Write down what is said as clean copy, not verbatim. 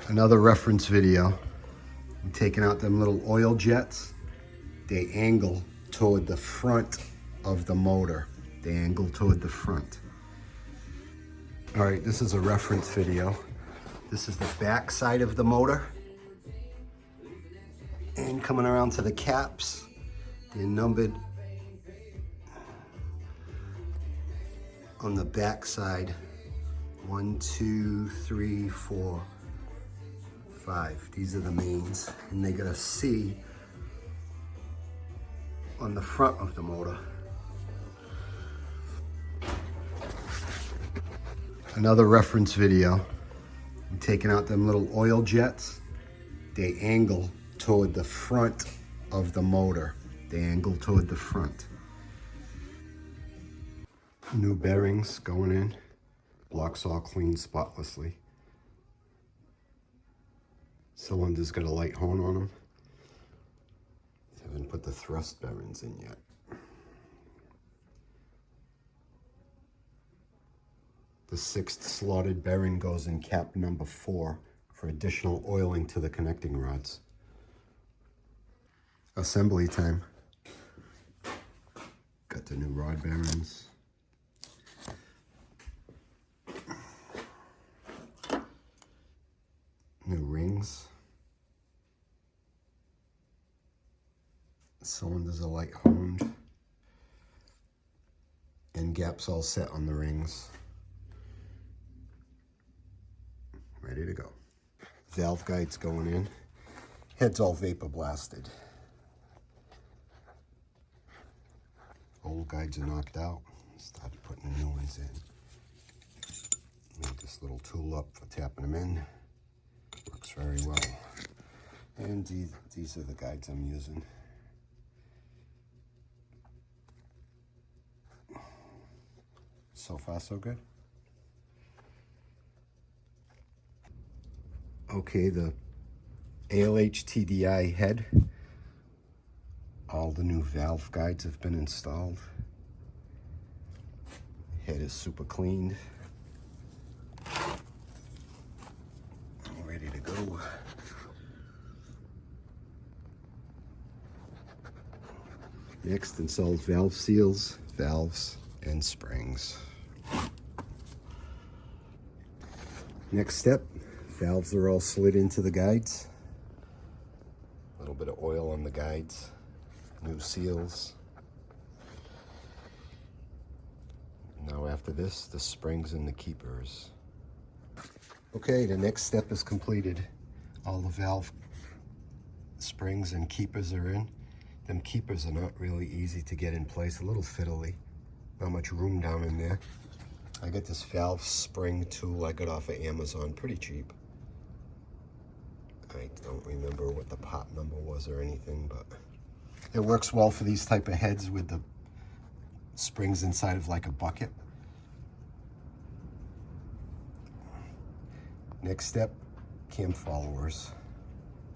Another reference video. I'm taking out them little oil jets. They angle toward the front of the motor. They angle toward the front. All right, this is a reference video. This is the back side of the motor. And coming around to the caps, they're numbered on the back side. 1, 2, 3, 4, 5. These are the mains, and they got a C on the front of the motor. Another reference video. I'm taking out them little oil jets. They angle toward the front of the motor. They angle toward the front. New bearings going in. Blocks all clean spotlessly. Cylinder's got a light horn on them. Haven't put the thrust bearings in yet. The 6th slotted bearing goes in cap number 4 for additional oiling to the connecting rods. Assembly time. Got the new rod bearings. New rings. Cylinders are light honed. And gaps all set on the rings. Ready to go. Valve guides going in. Head's all vapor blasted. Old guides are knocked out. Started putting the new ones in. Made this little tool up for tapping them in. Works very well. And these are the guides I'm using. So far, so good. Okay, the ALH TDI head. All the new valve guides have been installed. Head is super cleaned. Ready to go. Next, install valve seals, valves, and springs. Next step, valves are all slid into the guides. A little bit of oil on the guides. New seals. Now after this, the springs and the keepers. Okay, the next step is completed. All the valve springs and keepers are in. Them keepers are not really easy to get in place, a little fiddly. Not much room down in there. I got this valve spring tool I got off of Amazon, pretty cheap. I don't remember what the pot number was or anything, but it works well for these type of heads with the springs inside of like a bucket. Next step, cam followers.